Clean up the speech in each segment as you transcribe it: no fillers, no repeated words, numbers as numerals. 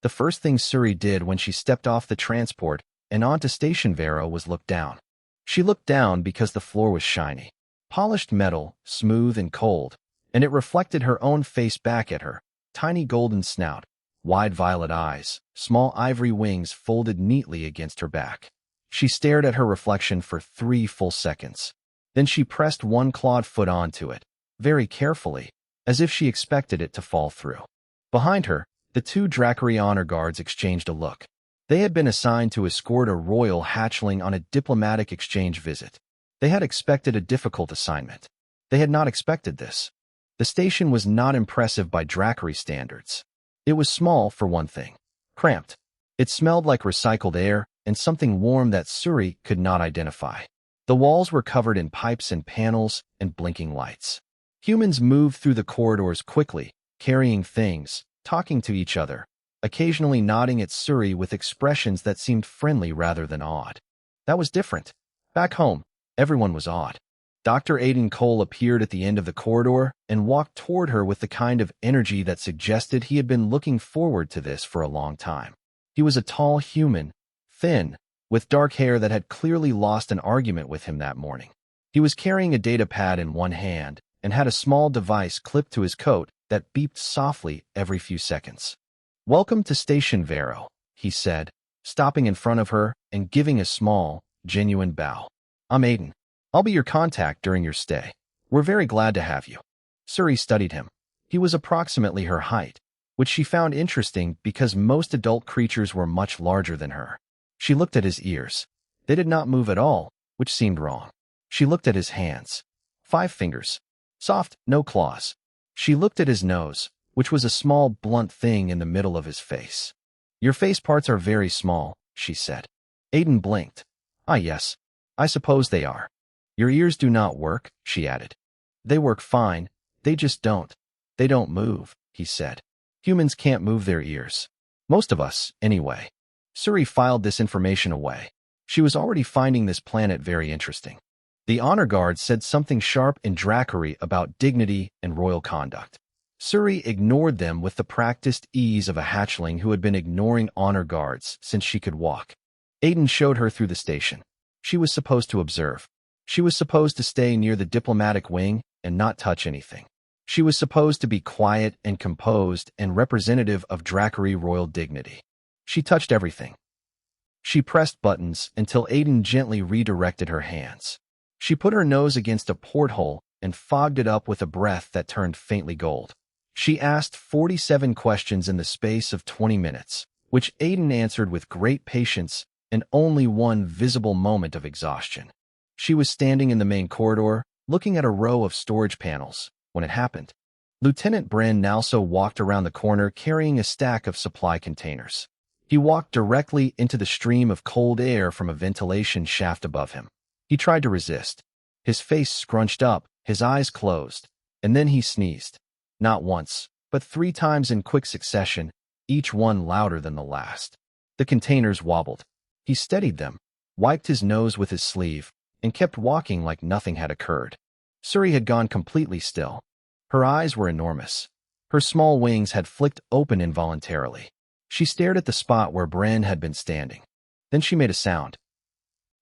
The first thing Suri did when she stepped off the transport and onto Station Vero was look down. She looked down because the floor was shiny. Polished metal, smooth and cold, and it reflected her own face back at her. Tiny golden snout, wide violet eyes, small ivory wings folded neatly against her back. She stared at her reflection for 3 full seconds. Then she pressed one clawed foot onto it, very carefully, as if she expected it to fall through. Behind her, the 2 Dracari honor guards exchanged a look. They had been assigned to escort a royal hatchling on a diplomatic exchange visit. They had expected a difficult assignment. They had not expected this. The station was not impressive by Dracari standards. It was small, for one thing. Cramped. It smelled like recycled air and something warm that Suri could not identify. The walls were covered in pipes and panels and blinking lights. Humans moved through the corridors quickly, carrying things, talking to each other, occasionally nodding at Suri with expressions that seemed friendly rather than odd. That was different. Back home, everyone was odd. Dr. Aiden Cole appeared at the end of the corridor and walked toward her with the kind of energy that suggested he had been looking forward to this for a long time. He was a tall human, thin, with dark hair that had clearly lost an argument with him that morning. He was carrying a data pad in one hand and had a small device clipped to his coat that beeped softly every few seconds. "Welcome to Station Vero," he said, stopping in front of her and giving a small, genuine bow. "I'm Aiden. I'll be your contact during your stay. We're very glad to have you." Suri studied him. He was approximately her height, which she found interesting because most adult creatures were much larger than her. She looked at his ears. They did not move at all, which seemed wrong. She looked at his hands. 5 fingers. Soft, no claws. She looked at his nose, which was a small, blunt thing in the middle of his face. "Your face parts are very small," she said. Aiden blinked. "Ah, yes. I suppose they are." "Your ears do not work," she added. "They work fine. They just don't. They don't move," he said. "Humans can't move their ears. Most of us, anyway." Suri filed this information away. She was already finding this planet very interesting. The honor guard said something sharp in Dracari about dignity and royal conduct. Suri ignored them with the practiced ease of a hatchling who had been ignoring honor guards since she could walk. Aiden showed her through the station. She was supposed to observe. She was supposed to stay near the diplomatic wing and not touch anything. She was supposed to be quiet and composed and representative of Dracari royal dignity. She touched everything. She pressed buttons until Aiden gently redirected her hands. She put her nose against a porthole and fogged it up with a breath that turned faintly gold. She asked 47 questions in the space of 20 minutes, which Aiden answered with great patience and only one visible moment of exhaustion. She was standing in the main corridor, looking at a row of storage panels, when it happened. Lieutenant Bren Nalso walked around the corner carrying a stack of supply containers. He walked directly into the stream of cold air from a ventilation shaft above him. He tried to resist. His face scrunched up, his eyes closed, and then he sneezed. Not once, but 3 times in quick succession, each one louder than the last. The containers wobbled. He steadied them, wiped his nose with his sleeve, and kept walking like nothing had occurred. Suri had gone completely still. Her eyes were enormous. Her small wings had flicked open involuntarily. She stared at the spot where Bren had been standing. Then she made a sound.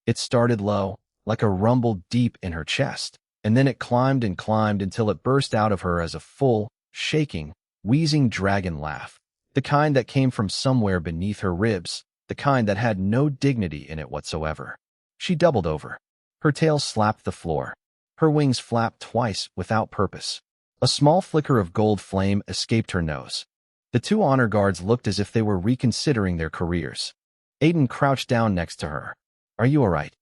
It started low, like a rumble deep in her chest, and then it climbed and climbed until it burst out of her as a full, shaking, wheezing dragon laugh, the kind that came from somewhere beneath her ribs, the kind that had no dignity in it whatsoever. She doubled over. Her tail slapped the floor. Her wings flapped twice without purpose. A small flicker of gold flame escaped her nose. The 2 honor guards looked as if they were reconsidering their careers. Aiden crouched down next to her. "Are you all right?"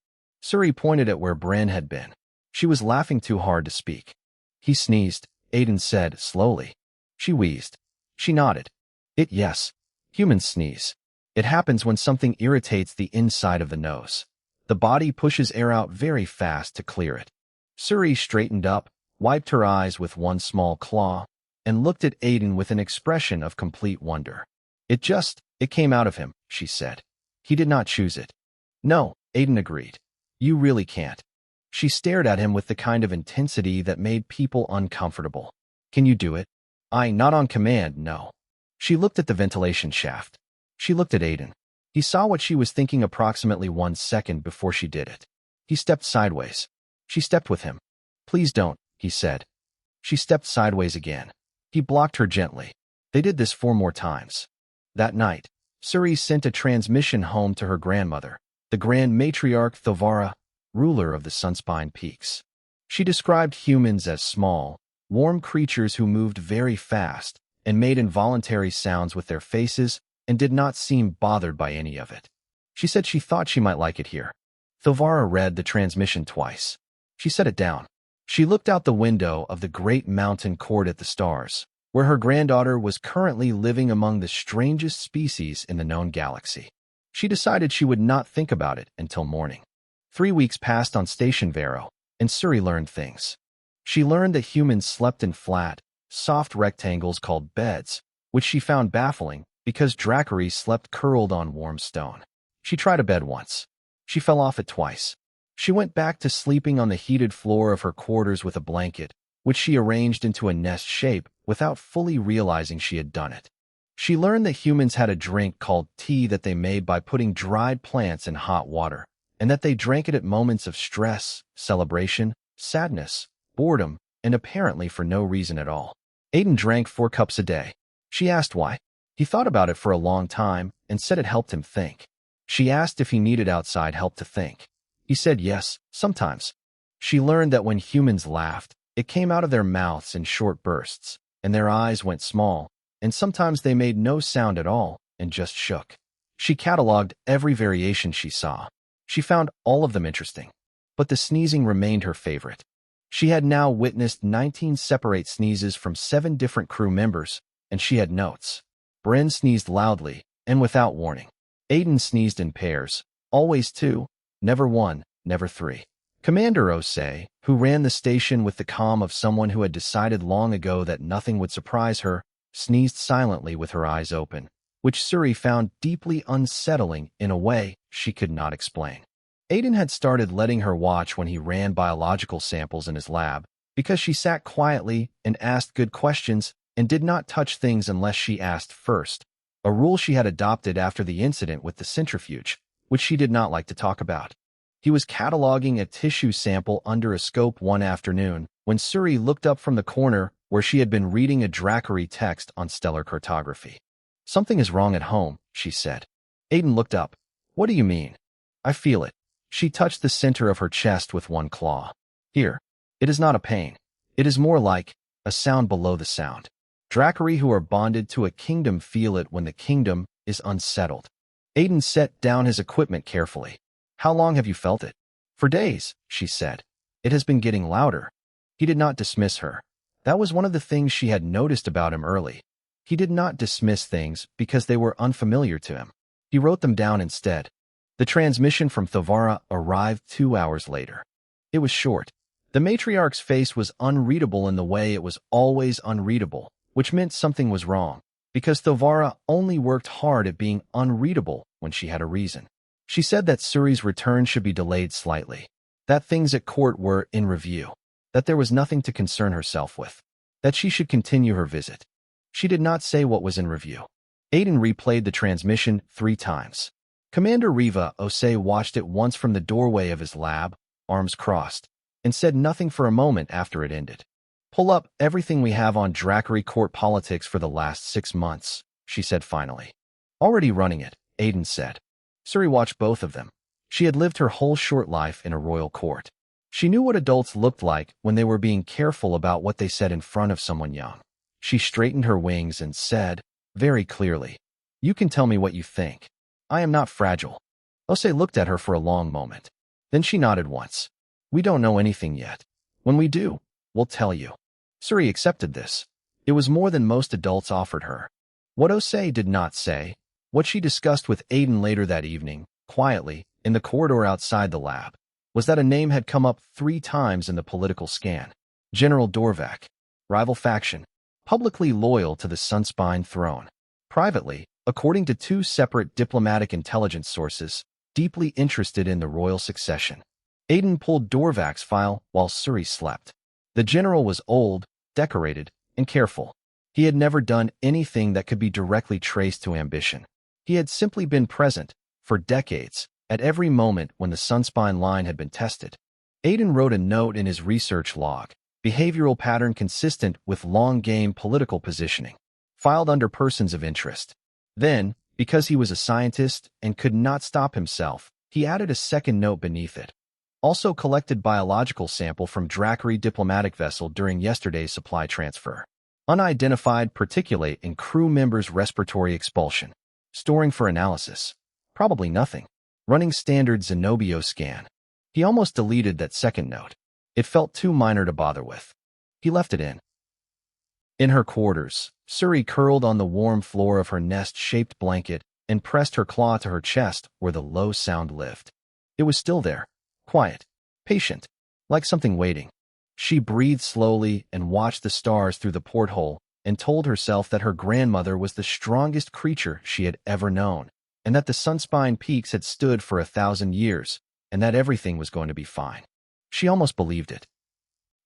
Suri pointed at where Bren had been. She was laughing too hard to speak. "He sneezed," Aiden said slowly. She wheezed. She nodded. Yes. Humans sneeze. It happens when something irritates the inside of the nose. The body pushes air out very fast to clear it. Suri straightened up, wiped her eyes with one small claw, and looked at Aiden with an expression of complete wonder. It came out of him," she said. "He did not choose it." "No," Aiden agreed. "You really can't." She stared at him with the kind of intensity that made people uncomfortable. "Can you do it?" Not on command, no." She looked at the ventilation shaft. She looked at Aiden. He saw what she was thinking approximately 1 second before she did it. He stepped sideways. She stepped with him. Please don't, he said. She stepped sideways again. He blocked her gently. They did this 4 more times. That night, Suri sent a transmission home to her grandmother, the Grand Matriarch Thovara, ruler of the Sunspine Peaks. She described humans as small, warm creatures who moved very fast and made involuntary sounds with their faces and did not seem bothered by any of it. She said she thought she might like it here. Thovara read the transmission twice. She set it down. She looked out the window of the great mountain court at the stars, where her granddaughter was currently living among the strangest species in the known galaxy. She decided she would not think about it until morning. 3 weeks passed on Station Vero, and Suri learned things. She learned that humans slept in flat, soft rectangles called beds, which she found baffling because Dracari slept curled on warm stone. She tried a bed once. She fell off it twice. She went back to sleeping on the heated floor of her quarters with a blanket, which she arranged into a nest shape without fully realizing she had done it. She learned that humans had a drink called tea that they made by putting dried plants in hot water, and that they drank it at moments of stress, celebration, sadness, boredom, and apparently for no reason at all. Aiden drank 4 cups a day. She asked why. He thought about it for a long time and said it helped him think. She asked if he needed outside help to think. He said yes, sometimes. She learned that when humans laughed, it came out of their mouths in short bursts, and their eyes went small, and sometimes they made no sound at all and just shook. She cataloged every variation she saw. She found all of them interesting, but the sneezing remained her favorite. She had now witnessed 19 separate sneezes from 7 different crew members, and she had notes. Bryn sneezed loudly and without warning. Aiden sneezed in pairs, always 2, never 1, never 3. Commander Osei, who ran the station with the calm of someone who had decided long ago that nothing would surprise her, sneezed silently with her eyes open, which Suri found deeply unsettling in a way she could not explain. Aiden had started letting her watch when he ran biological samples in his lab, because she sat quietly and asked good questions and did not touch things unless she asked first, a rule she had adopted after the incident with the centrifuge, which she did not like to talk about. He was cataloging a tissue sample under a scope one afternoon when Suri looked up from the corner where she had been reading a Dracari text on stellar cartography. "Something is wrong at home," she said. Aiden looked up. "What do you mean?" "I feel it." She touched the center of her chest with one claw. "Here. It is not a pain. It is more like a sound below the sound. Dracari who are bonded to a kingdom feel it when the kingdom is unsettled." Aiden set down his equipment carefully. "How long have you felt it?" "For days," she said. "It has been getting louder." He did not dismiss her. That was one of the things she had noticed about him early. He did not dismiss things because they were unfamiliar to him. He wrote them down instead. The transmission from Thovara arrived 2 hours later. It was short. The matriarch's face was unreadable in the way it was always unreadable, which meant something was wrong, because Thovara only worked hard at being unreadable when she had a reason. She said that Suri's return should be delayed slightly, that things at court were in review, that there was nothing to concern herself with, that she should continue her visit. She did not say what was in review. Aiden replayed the transmission 3 times. Commander Riva Osei watched it once from the doorway of his lab, arms crossed, and said nothing for a moment after it ended. "Pull up everything we have on Dracari court politics for the last 6 months, she said finally. "Already running it," Aiden said. Suri watched both of them. She had lived her whole short life in a royal court. She knew what adults looked like when they were being careful about what they said in front of someone young. She straightened her wings and said, very clearly, "You can tell me what you think. I am not fragile." Osei looked at her for a long moment. Then she nodded once. "We don't know anything yet. When we do, we'll tell you." Suri accepted this. It was more than most adults offered her. What Osei did not say, what she discussed with Aiden later that evening, quietly, in the corridor outside the lab, was that a name had come up 3 times in the political scan. General Dorvac, rival faction, publicly loyal to the Sunspine throne. Privately, according to 2 separate diplomatic intelligence sources, deeply interested in the royal succession. Aiden pulled Dorvac's file while Suri slept. The general was old, decorated, and careful. He had never done anything that could be directly traced to ambition. He had simply been present, for decades, at every moment when the Sunspine line had been tested. Aiden wrote a note in his research log, behavioral pattern consistent with long-game political positioning, filed under persons of interest. Then, because he was a scientist and could not stop himself, he added a second note beneath it. Also collected biological sample from Dracary diplomatic vessel during yesterday's supply transfer. Unidentified particulate in crew member's respiratory expulsion. Storing for analysis. Probably nothing. Running standard Zenobio scan. He almost deleted that second note. It felt too minor to bother with. He left it in. In her quarters, Suri curled on the warm floor of her nest-shaped blanket and pressed her claw to her chest where the low sound lived. It was still there. Quiet. Patient. Like something waiting. She breathed slowly and watched the stars through the porthole and told herself that her grandmother was the strongest creature she had ever known, and that the Sunspine Peaks had stood for 1,000 years, and that everything was going to be fine. She almost believed it.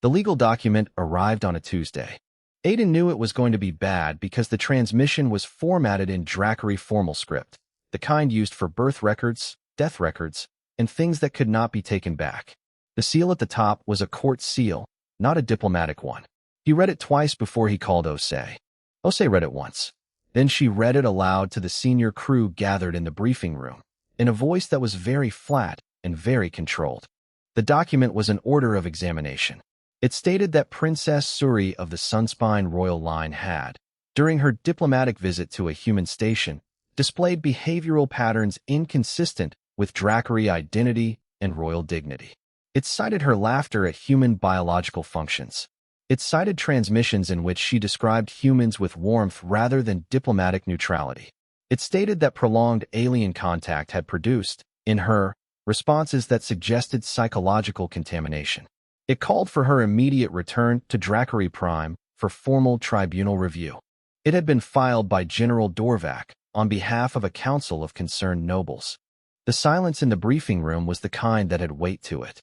The legal document arrived on a Tuesday. Aiden knew it was going to be bad because the transmission was formatted in Dracary formal script, the kind used for birth records, death records, and things that could not be taken back. The seal at the top was a court seal, not a diplomatic one. He read it twice before he called Osei. Osei read it once. Then she read it aloud to the senior crew gathered in the briefing room, in a voice that was very flat and very controlled. The document was an order of examination. It stated that Princess Suri of the Sunspine royal line had, during her diplomatic visit to a human station, displayed behavioral patterns inconsistent with Dracary identity and royal dignity. It cited her laughter at human biological functions. It cited transmissions in which she described humans with warmth rather than diplomatic neutrality. It stated that prolonged alien contact had produced, in her, responses that suggested psychological contamination. It called for her immediate return to Dracary Prime for formal tribunal review. It had been filed by General Dorvac on behalf of a council of concerned nobles. The silence in the briefing room was the kind that had weight to it.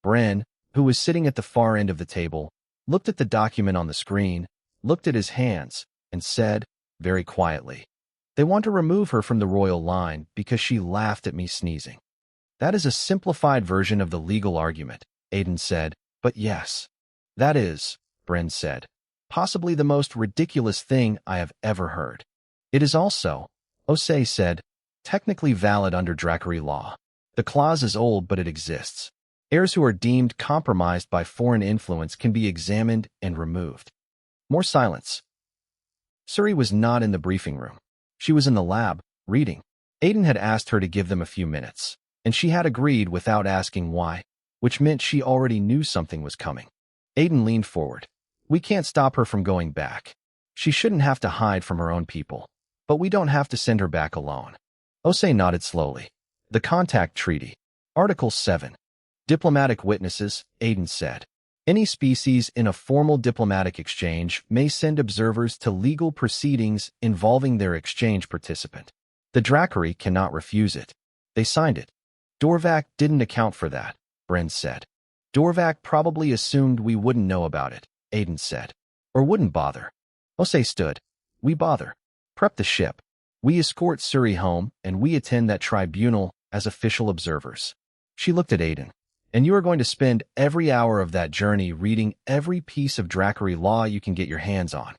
Bren, who was sitting at the far end of the table, looked at the document on the screen, looked at his hands, and said, very quietly, "They want to remove her from the royal line because she laughed at me sneezing." "That is a simplified version of the legal argument," Aiden said, "but yes." "That is," Bren said, "possibly the most ridiculous thing I have ever heard." "It is also," Osei said, "technically valid under Dracary law. The clause is old, but it exists. Heirs who are deemed compromised by foreign influence can be examined and removed." More silence. Suri was not in the briefing room. She was in the lab, reading. Aiden had asked her to give them a few minutes, and she had agreed without asking why, which meant she already knew something was coming. Aiden leaned forward. "We can't stop her from going back. She shouldn't have to hide from her own people, but we don't have to send her back alone." Osei nodded slowly. "The Contact Treaty. Article 7. Diplomatic witnesses," Aiden said. "Any species in a formal diplomatic exchange may send observers to legal proceedings involving their exchange participant. The Dracary cannot refuse it. They signed it." "Dorvac didn't account for that," Bren said. "Dorvac probably assumed we wouldn't know about it," Aiden said. "Or wouldn't bother." Osei stood. "We bother. Prep the ship. We escort Suri home, and we attend that tribunal as official observers." She looked at Aiden. "And you are going to spend every hour of that journey reading every piece of Dracary law you can get your hands on."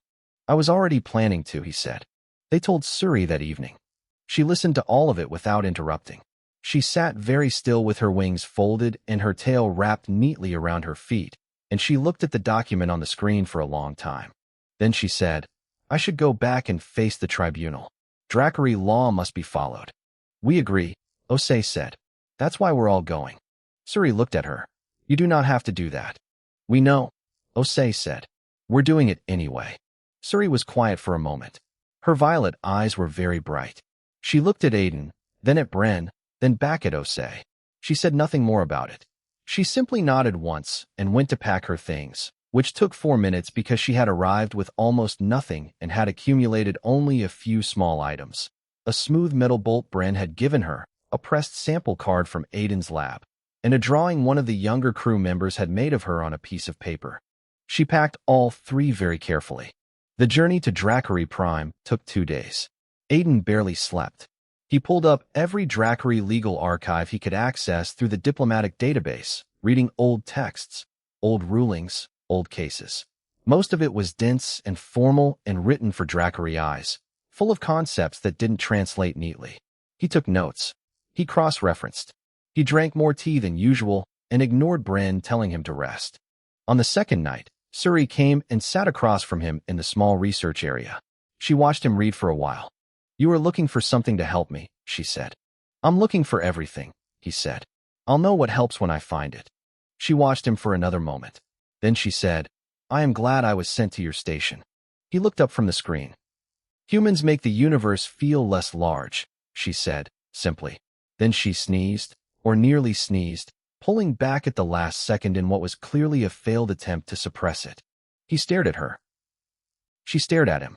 "I was already planning to," he said. They told Suri that evening. She listened to all of it without interrupting. She sat very still with her wings folded and her tail wrapped neatly around her feet, and she looked at the document on the screen for a long time. Then she said, "I should go back and face the tribunal. Dracary law must be followed." "We agree," Osei said. "That's why we're all going." Suri looked at her. "You do not have to do that." "We know," Osei said. "We're doing it anyway." Suri was quiet for a moment. Her violet eyes were very bright. She looked at Aiden, then at Bren, then back at Osei. She said nothing more about it. She simply nodded once and went to pack her things, which took 4 minutes because she had arrived with almost nothing and had accumulated only a few small items. A smooth metal bolt Bren had given her, a pressed sample card from Aiden's lab, and a drawing one of the younger crew members had made of her on a piece of paper. She packed all 3 very carefully. The journey to Dracary Prime took 2 days. Aiden barely slept. He pulled up every Drackery legal archive he could access through the diplomatic database, reading old texts, old rulings, old cases. Most of it was dense and formal and written for Drackery eyes, full of concepts that didn't translate neatly. He took notes. He cross-referenced. He drank more tea than usual and ignored Bryn telling him to rest. On the second night, Suri came and sat across from him in the small research area. She watched him read for a while. "You are looking for something to help me," she said. "I'm looking for everything," he said. "I'll know what helps when I find it." She watched him for another moment. Then she said, "I am glad I was sent to your station." He looked up from the screen. "Humans make the universe feel less large," she said, simply. Then she sneezed, or nearly sneezed, pulling back at the last second in what was clearly a failed attempt to suppress it. He stared at her. She stared at him.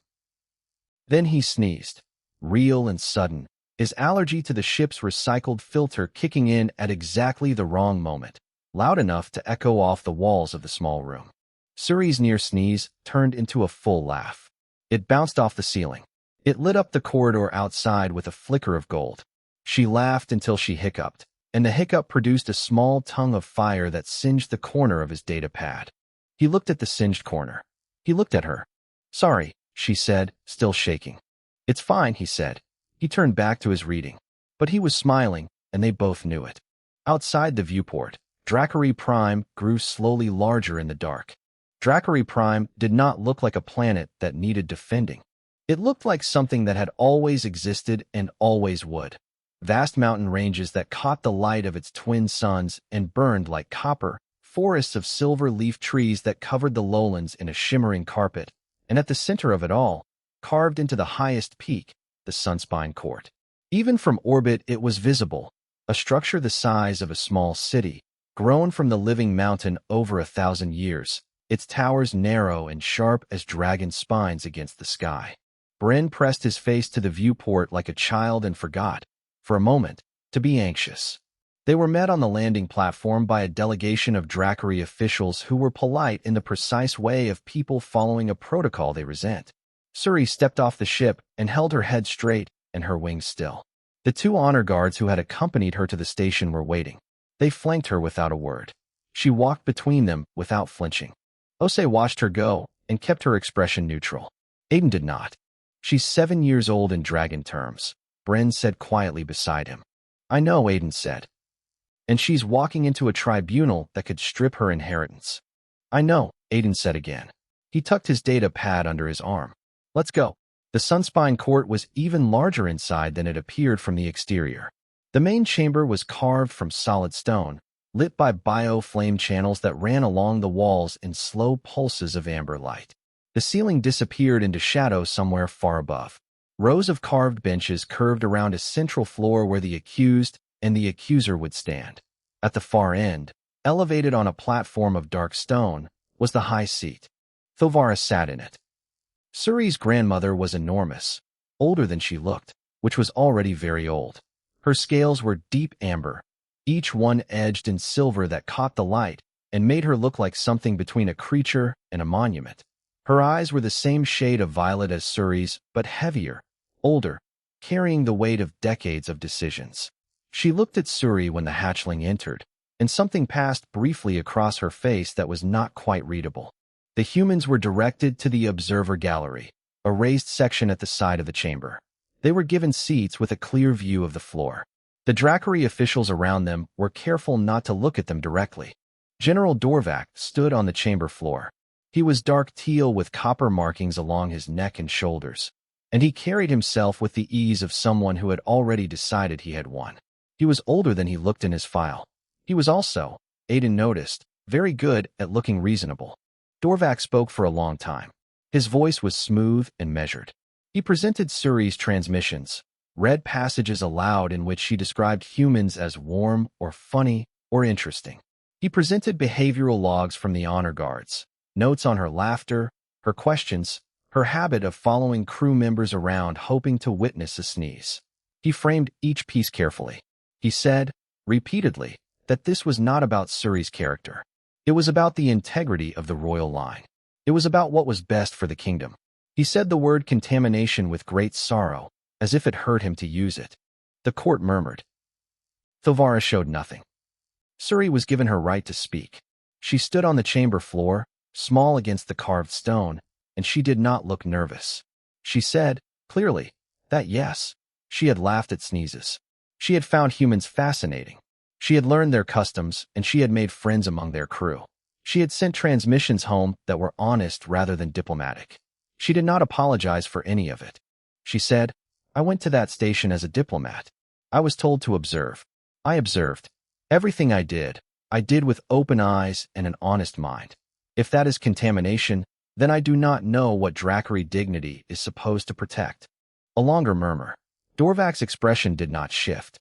Then he sneezed, real and sudden, his allergy to the ship's recycled filter kicking in at exactly the wrong moment, loud enough to echo off the walls of the small room. Suri's near sneeze turned into a full laugh. It bounced off the ceiling. It lit up the corridor outside with a flicker of gold. She laughed until she hiccuped, and the hiccup produced a small tongue of fire that singed the corner of his data pad. He looked at the singed corner. He looked at her. "Sorry," she said, still shaking. "It's fine," he said. He turned back to his reading. But he was smiling, and they both knew it. Outside the viewport, Drackery Prime grew slowly larger in the dark. Drackery Prime did not look like a planet that needed defending. It looked like something that had always existed and always would. Vast mountain ranges that caught the light of its twin suns and burned like copper, forests of silver leaf trees that covered the lowlands in a shimmering carpet, and at the center of it all, carved into the highest peak, the Sunspine Court. Even from orbit it was visible, a structure the size of a small city, grown from the living mountain over 1,000 years, its towers narrow and sharp as dragon spines against the sky. Bryn pressed his face to the viewport like a child and forgot, for a moment, to be anxious. They were met on the landing platform by a delegation of Drackery officials who were polite in the precise way of people following a protocol they resent. Suri stepped off the ship and held her head straight and her wings still. The two honor guards who had accompanied her to the station were waiting. They flanked her without a word. She walked between them without flinching. Ose watched her go and kept her expression neutral. Aiden did not. "She's 7 years old in dragon terms," Bryn said quietly beside him. "I know," Aiden said. "And she's walking into a tribunal that could strip her inheritance." "I know," Aiden said again. He tucked his data pad under his arm. "Let's go." The Sunspine Court was even larger inside than it appeared from the exterior. The main chamber was carved from solid stone, lit by bio-flame channels that ran along the walls in slow pulses of amber light. The ceiling disappeared into shadow somewhere far above. Rows of carved benches curved around a central floor where the accused and the accuser would stand. At the far end, elevated on a platform of dark stone, was the high seat. Thovara sat in it. Suri's grandmother was enormous, older than she looked, which was already very old. Her scales were deep amber, each one edged in silver that caught the light and made her look like something between a creature and a monument. Her eyes were the same shade of violet as Suri's, but heavier, older, carrying the weight of decades of decisions. She looked at Suri when the hatchling entered, and something passed briefly across her face that was not quite readable. The humans were directed to the observer gallery, a raised section at the side of the chamber. They were given seats with a clear view of the floor. The Drackery officials around them were careful not to look at them directly. General Dorvac stood on the chamber floor. He was dark teal with copper markings along his neck and shoulders, and he carried himself with the ease of someone who had already decided he had won. He was older than he looked in his file. He was also, Aiden noticed, very good at looking reasonable. Dorvac spoke for a long time. His voice was smooth and measured. He presented Suri's transmissions, read passages aloud in which she described humans as warm or funny or interesting. He presented behavioral logs from the honor guards, notes on her laughter, her questions, her habit of following crew members around hoping to witness a sneeze. He framed each piece carefully. He said, repeatedly, that this was not about Suri's character. It was about the integrity of the royal line. It was about what was best for the kingdom. He said the word contamination with great sorrow, as if it hurt him to use it. The court murmured. Thovara showed nothing. Suri was given her right to speak. She stood on the chamber floor, small against the carved stone, and she did not look nervous. She said, clearly, that yes, she had laughed at sneezes. She had found humans fascinating. She had learned their customs, and she had made friends among their crew. She had sent transmissions home that were honest rather than diplomatic. She did not apologize for any of it. She said, I went to that station as a diplomat. I was told to observe. I observed. Everything I did with open eyes and an honest mind. If that is contamination, then I do not know what Dracari dignity is supposed to protect. A longer murmur. Dorvak's expression did not shift.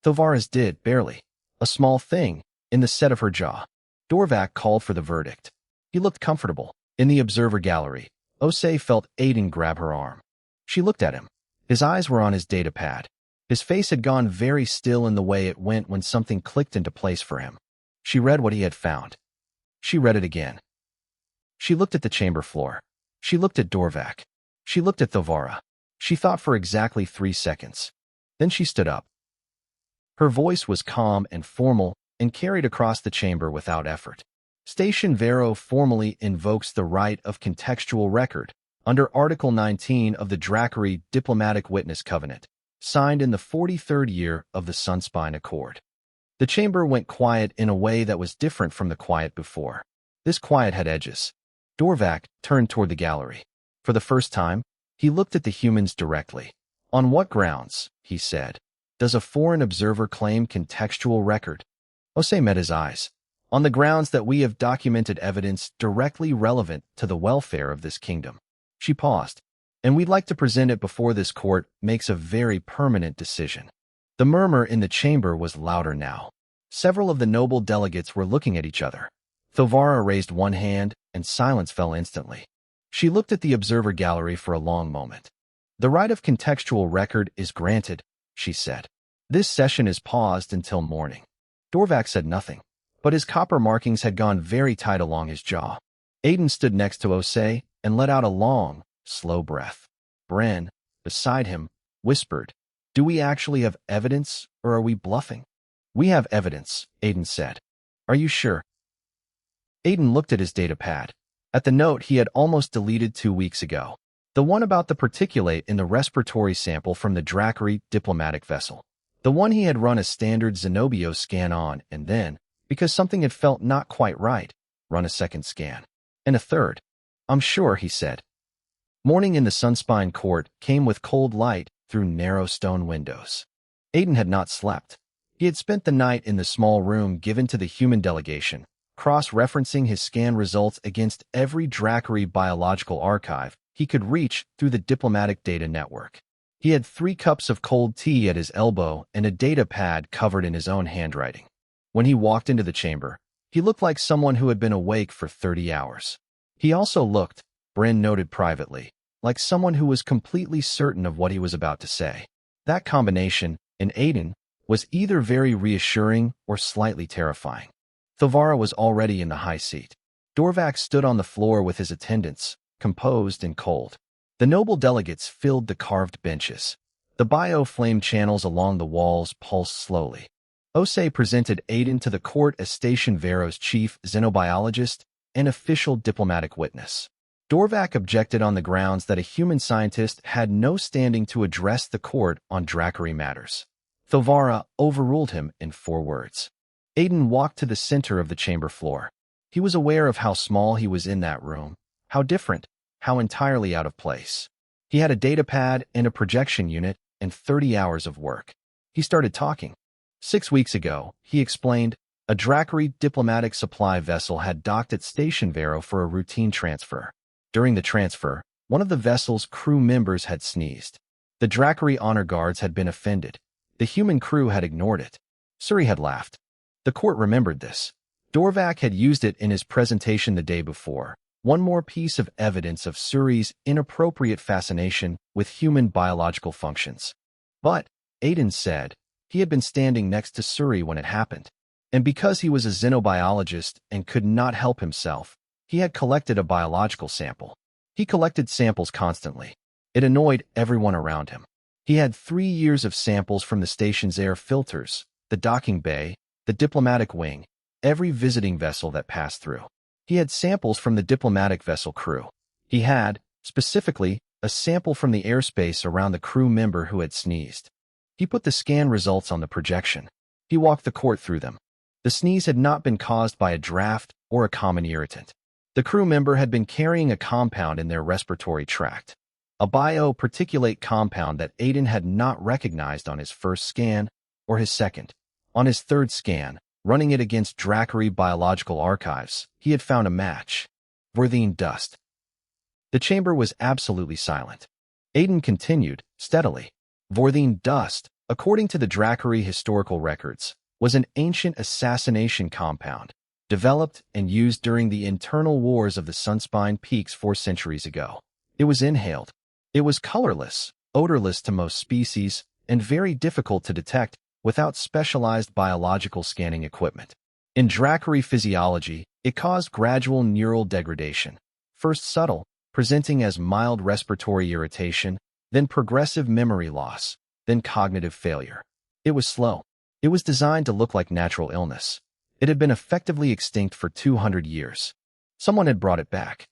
Thovara's did, barely. A small thing, in the set of her jaw. Dorvak called for the verdict. He looked comfortable. In the observer gallery, Osei felt Aiden grab her arm. She looked at him. His eyes were on his datapad. His face had gone very still in the way it went when something clicked into place for him. She read what he had found. She read it again. She looked at the chamber floor. She looked at Dorvak. She looked at Thovara. She thought for exactly 3 seconds. Then she stood up. Her voice was calm and formal and carried across the chamber without effort. Station Vero formally invokes the right of contextual record under Article 19 of the Dracari Diplomatic Witness Covenant, signed in the 43rd year of the Sunspine Accord. The chamber went quiet in a way that was different from the quiet before. This quiet had edges. Dorvak turned toward the gallery. For the first time, he looked at the humans directly. On what grounds, he said, does a foreign observer claim contextual record? Osei met his eyes. On the grounds that we have documented evidence directly relevant to the welfare of this kingdom. She paused. And we'd like to present it before this court makes a very permanent decision. The murmur in the chamber was louder now. Several of the noble delegates were looking at each other. Thovara raised one hand, and silence fell instantly. She looked at the observer gallery for a long moment. The right of contextual record is granted, she said. This session is paused until morning. Dorvak said nothing, but his copper markings had gone very tight along his jaw. Aiden stood next to Osei and let out a long, slow breath. Bren, beside him, whispered, Do we actually have evidence, or are we bluffing? We have evidence, Aiden said. Are you sure? Aiden looked at his datapad. At the note he had almost deleted 2 weeks ago. The one about the particulate in the respiratory sample from the Dracari diplomatic vessel. The one he had run a standard Zenobio scan on and then, because something had felt not quite right, run a second scan. And a third. I'm sure, he said. Morning in the Sunspine Court came with cold light through narrow stone windows. Aiden had not slept. He had spent the night in the small room given to the human delegation, cross-referencing his scan results against every Dracari biological archive he could reach through the diplomatic data network. He had 3 cups of cold tea at his elbow and a data pad covered in his own handwriting. When he walked into the chamber, he looked like someone who had been awake for 30 hours. He also looked, Bren noted privately, like someone who was completely certain of what he was about to say. That combination, in Aiden, was either very reassuring or slightly terrifying. Thovara was already in the high seat. Dorvak stood on the floor with his attendants, composed and cold. The noble delegates filled the carved benches. The bio-flame channels along the walls pulsed slowly. Osei presented Aiden to the court as Station Vero's chief xenobiologist and official diplomatic witness. Dorvak objected on the grounds that a human scientist had no standing to address the court on Dracari matters. Thovara overruled him in 4 words. Aiden walked to the center of the chamber floor. He was aware of how small he was in that room, how different, how entirely out of place. He had a datapad and a projection unit and 30 hours of work. He started talking. 6 weeks ago, he explained, a Dracari diplomatic supply vessel had docked at Station Vero for a routine transfer. During the transfer, one of the vessel's crew members had sneezed. The Dracari honor guards had been offended. The human crew had ignored it. Suri had laughed. The court remembered this. Dorvak had used it in his presentation the day before. One more piece of evidence of Suri's inappropriate fascination with human biological functions. But, Aiden said, he had been standing next to Suri when it happened. And because he was a xenobiologist and could not help himself, he had collected a biological sample. He collected samples constantly. It annoyed everyone around him. He had 3 years of samples from the station's air filters, the docking bay, the diplomatic wing, every visiting vessel that passed through. He had samples from the diplomatic vessel crew. He had, specifically, a sample from the airspace around the crew member who had sneezed. He put the scan results on the projection. He walked the court through them. The sneeze had not been caused by a draft or a common irritant. The crew member had been carrying a compound in their respiratory tract, a bioparticulate compound that Aiden had not recognized on his first scan or his second. On his third scan, running it against Dracari Biological Archives, he had found a match. Vorthine dust. The chamber was absolutely silent. Aiden continued, steadily. Vorthine dust, according to the Dracari historical records, was an ancient assassination compound, developed and used during the internal wars of the Sunspine Peaks 4 centuries ago. It was inhaled. It was colorless, odorless to most species, and very difficult to detect without specialized biological scanning equipment. In Dracari physiology, it caused gradual neural degradation, first subtle, presenting as mild respiratory irritation, then progressive memory loss, then cognitive failure. It was slow. It was designed to look like natural illness. It had been effectively extinct for 200 years. Someone had brought it back.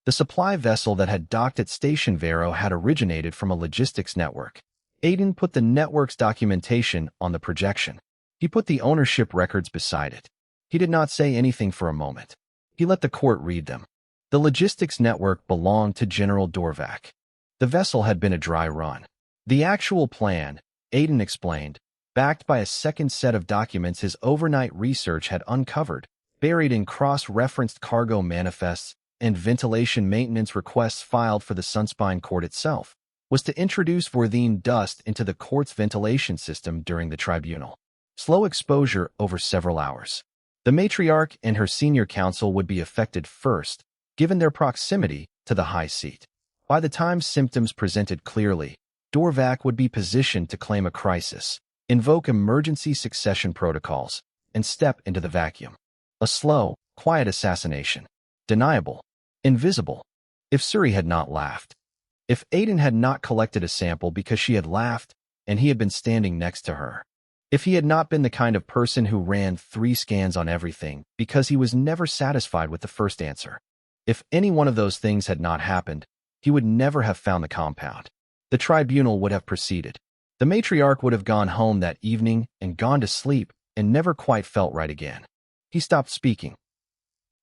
The supply vessel that had docked at Station Vero had originated from a logistics network. Aiden put the network's documentation on the projection. He put the ownership records beside it. He did not say anything for a moment. He let the court read them. The logistics network belonged to General Dorvac. The vessel had been a dry run. The actual plan, Aiden explained, backed by a second set of documents his overnight research had uncovered, buried in cross-referenced cargo manifests and ventilation maintenance requests filed for the Sunspine Court itself, was to introduce Vorthine dust into the court's ventilation system during the tribunal. Slow exposure over several hours. The matriarch and her senior counsel would be affected first, given their proximity to the high seat. By the time symptoms presented clearly, Dorvac would be positioned to claim a crisis, invoke emergency succession protocols, and step into the vacuum. A slow, quiet assassination. Deniable. Invisible. If Suri had not laughed. If Aiden had not collected a sample because she had laughed and he had been standing next to her. If he had not been the kind of person who ran 3 scans on everything because he was never satisfied with the first answer. If any one of those things had not happened, he would never have found the compound. The tribunal would have proceeded. The matriarch would have gone home that evening and gone to sleep and never quite felt right again. He stopped speaking.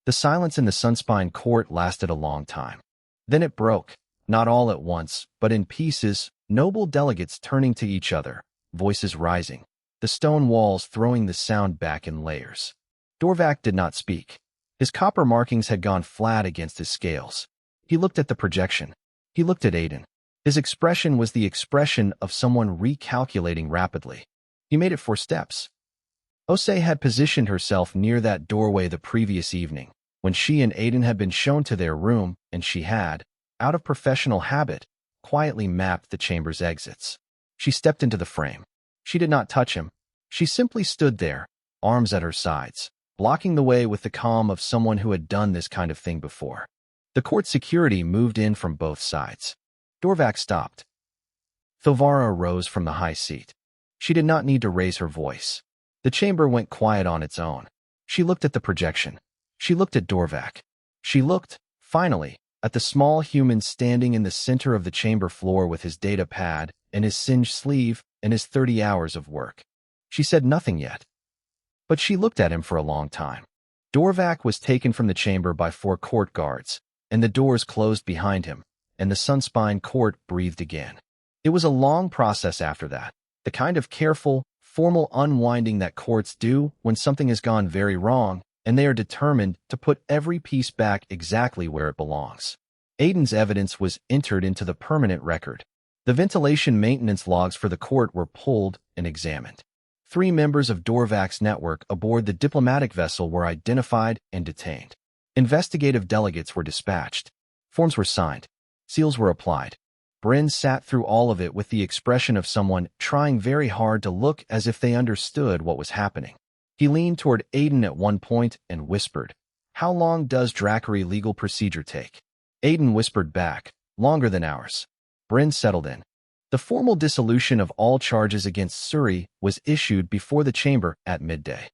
The silence in the Sunspine Court lasted a long time. Then it broke, not all at once, but in pieces, noble delegates turning to each other, voices rising, the stone walls throwing the sound back in layers. Dorvac did not speak. His copper markings had gone flat against his scales. He looked at the projection. He looked at Aiden. His expression was the expression of someone recalculating rapidly. He made it 4 steps. Osei had positioned herself near that doorway the previous evening, when she and Aiden had been shown to their room, and she had, out of professional habit, quietly mapped the chamber's exits. She stepped into the frame. She did not touch him. She simply stood there, arms at her sides, blocking the way with the calm of someone who had done this kind of thing before. The court security moved in from both sides. Dorvac stopped. Thovara rose from the high seat. She did not need to raise her voice. The chamber went quiet on its own. She looked at the projection. She looked at Dorvac. She looked, finally, at the small human standing in the center of the chamber floor with his data pad and his singed sleeve and his 30 hours of work. She said nothing yet. But she looked at him for a long time. Dorvac was taken from the chamber by 4 court guards, and the doors closed behind him, and the Sunspine Court breathed again. It was a long process after that, the kind of careful, formal unwinding that courts do when something has gone very wrong, and they are determined to put every piece back exactly where it belongs. Aiden's evidence was entered into the permanent record. The ventilation maintenance logs for the court were pulled and examined. 3 members of Dorvac's network aboard the diplomatic vessel were identified and detained. Investigative delegates were dispatched. Forms were signed. Seals were applied. Bryn sat through all of it with the expression of someone trying very hard to look as if they understood what was happening. He leaned toward Aiden at one point and whispered, "How long does Dracari legal procedure take?" Aiden whispered back, "Longer than ours." Bryn settled in. The formal dissolution of all charges against Suri was issued before the chamber at midday.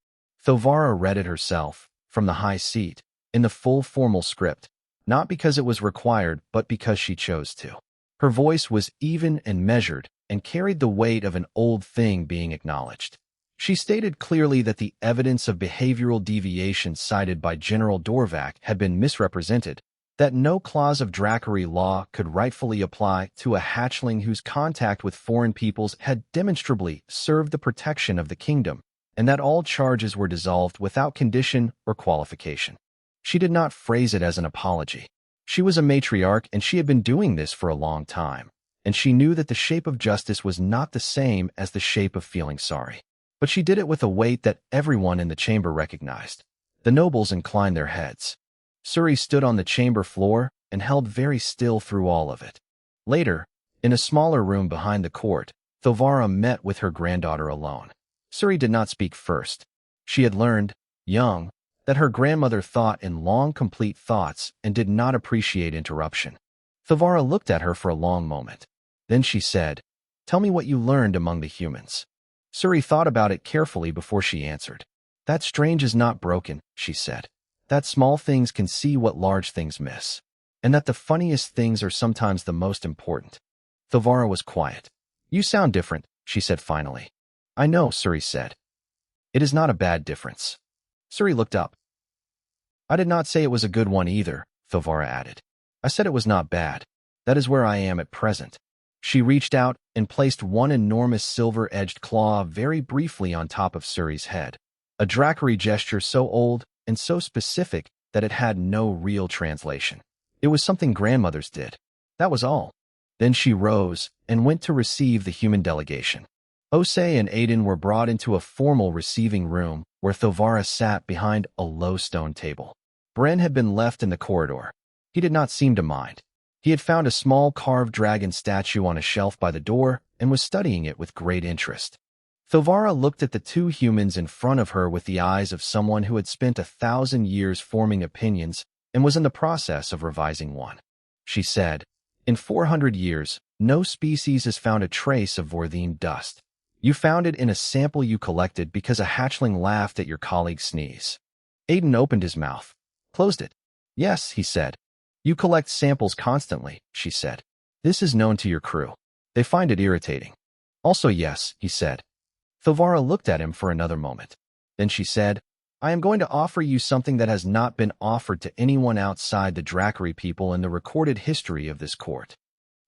Thovara read it herself, from the high seat, in the full formal script, not because it was required but because she chose to. Her voice was even and measured and carried the weight of an old thing being acknowledged. She stated clearly that the evidence of behavioral deviation cited by General Dorvac had been misrepresented, that no clause of Dracari law could rightfully apply to a hatchling whose contact with foreign peoples had demonstrably served the protection of the kingdom, and that all charges were dissolved without condition or qualification. She did not phrase it as an apology. She was a matriarch and she had been doing this for a long time, and she knew that the shape of justice was not the same as the shape of feeling sorry. But she did it with a weight that everyone in the chamber recognized. The nobles inclined their heads. Suri stood on the chamber floor and held very still through all of it. Later, in a smaller room behind the court, Thovara met with her granddaughter alone. Suri did not speak first. She had learned, young, that her grandmother thought in long, complete thoughts and did not appreciate interruption. Thovara looked at her for a long moment. Then she said, "Tell me what you learned among the humans." Suri thought about it carefully before she answered. "That strange is not broken," she said. "That small things can see what large things miss. And that the funniest things are sometimes the most important." Thovara was quiet. "You sound different," she said finally. "I know," Suri said. "It is not a bad difference." Suri looked up. "I did not say it was a good one either," Thovara added. "I said it was not bad. That is where I am at present." She reached out and placed one enormous silver-edged claw very briefly on top of Suri's head, a Dracari gesture so old and so specific that it had no real translation. It was something grandmothers did. That was all. Then she rose and went to receive the human delegation. Osei and Aiden were brought into a formal receiving room where Thovara sat behind a low stone table. Bren had been left in the corridor. He did not seem to mind. He had found a small carved dragon statue on a shelf by the door and was studying it with great interest. Thovara looked at the two humans in front of her with the eyes of someone who had spent 1,000 years forming opinions and was in the process of revising one. She said, "In 400 years, no species has found a trace of Vorthene dust. You found it in a sample you collected because a hatchling laughed at your colleague's sneeze." Aiden opened his mouth, closed it. "Yes," he said. "You collect samples constantly," she said. "This is known to your crew. They find it irritating." "Also yes," he said. Thovara looked at him for another moment. Then she said, "I am going to offer you something that has not been offered to anyone outside the Dracari people in the recorded history of this court."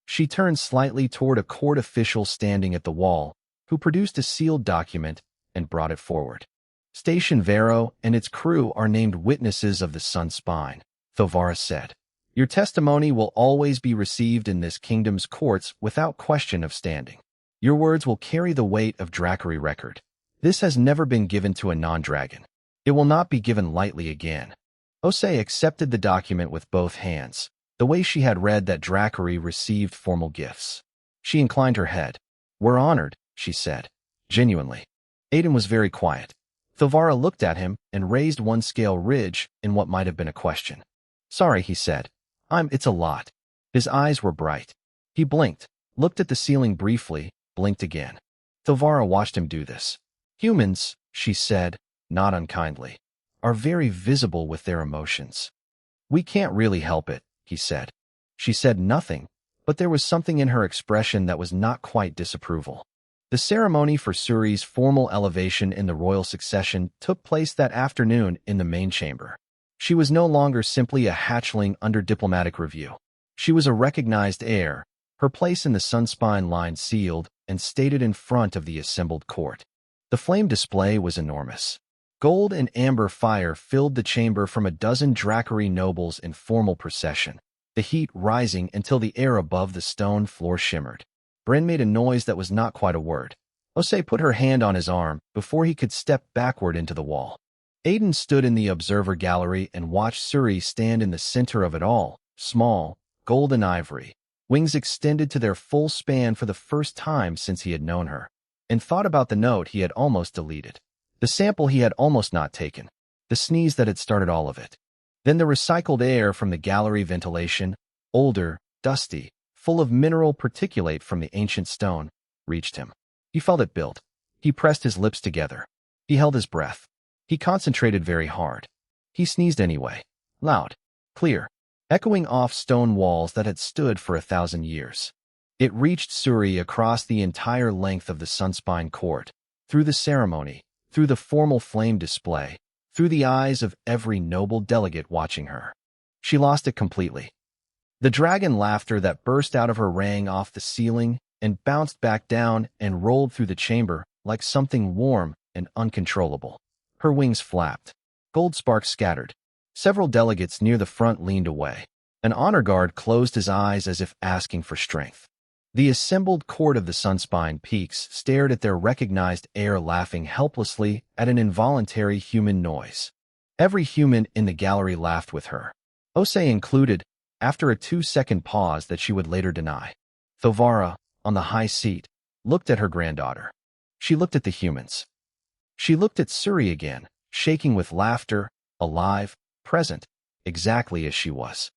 She turned slightly toward a court official standing at the wall, who produced a sealed document and brought it forward. "Station Vero and its crew are named witnesses of the Sun Spine," Thovara said. "Your testimony will always be received in this kingdom's courts without question of standing. Your words will carry the weight of Dracari record. This has never been given to a non-dragon. It will not be given lightly again." Osei accepted the document with both hands, the way she had read that Dracari received formal gifts. She inclined her head. "We're honored," she said, genuinely. Aiden was very quiet. Thovara looked at him and raised one scale ridge in what might have been a question. "Sorry," he said. It's a lot." His eyes were bright. He blinked, looked at the ceiling briefly, blinked again. Thovara watched him do this. "Humans," she said, not unkindly, "are very visible with their emotions." "We can't really help it," he said. She said nothing, but there was something in her expression that was not quite disapproval. The ceremony for Suri's formal elevation in the royal succession took place that afternoon in the main chamber. She was no longer simply a hatchling under diplomatic review. She was a recognized heir, her place in the Sunspine line sealed and stated in front of the assembled court. The flame display was enormous. Gold and amber fire filled the chamber from a dozen Dracari nobles in formal procession, the heat rising until the air above the stone floor shimmered. Bren made a noise that was not quite a word. Osei put her hand on his arm before he could step backward into the wall. Aiden stood in the observer gallery and watched Suri stand in the center of it all, small, golden ivory, wings extended to their full span for the first time since he had known her, and thought about the note he had almost deleted, the sample he had almost not taken, the sneeze that had started all of it. Then the recycled air from the gallery ventilation, older, dusty, full of mineral particulate from the ancient stone, reached him. He felt it build. He pressed his lips together. He held his breath. He concentrated very hard. He sneezed anyway. Loud. Clear. Echoing off stone walls that had stood for 1,000 years. It reached Suri across the entire length of the Sunspine court, through the ceremony, through the formal flame display, through the eyes of every noble delegate watching her. She lost it completely. The dragon laughter that burst out of her rang off the ceiling and bounced back down and rolled through the chamber like something warm and uncontrollable. Her wings flapped. Gold sparks scattered. Several delegates near the front leaned away. An honor guard closed his eyes as if asking for strength. The assembled court of the Sunspine Peaks stared at their recognized heir, laughing helplessly at an involuntary human noise. Every human in the gallery laughed with her. Osei included, after a 2-second pause that she would later deny. Thovara, on the high seat, looked at her granddaughter. She looked at the humans. She looked at Suri again, shaking with laughter, alive, present, exactly as she was.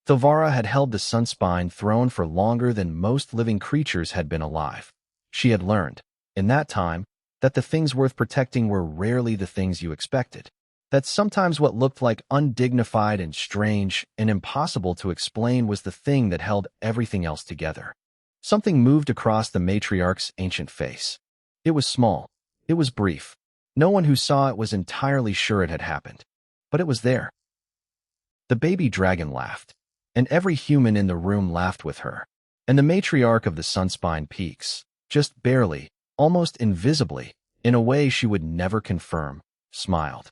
Thovara had held the Sunspine throne for longer than most living creatures had been alive. She had learned, in that time, that the things worth protecting were rarely the things you expected. That sometimes what looked like undignified and strange and impossible to explain was the thing that held everything else together. Something moved across the matriarch's ancient face. It was small. It was brief. No one who saw it was entirely sure it had happened. But it was there. The baby dragon laughed, and every human in the room laughed with her. And the matriarch of the Sunspine Peaks, just barely, almost invisibly, in a way she would never confirm, smiled.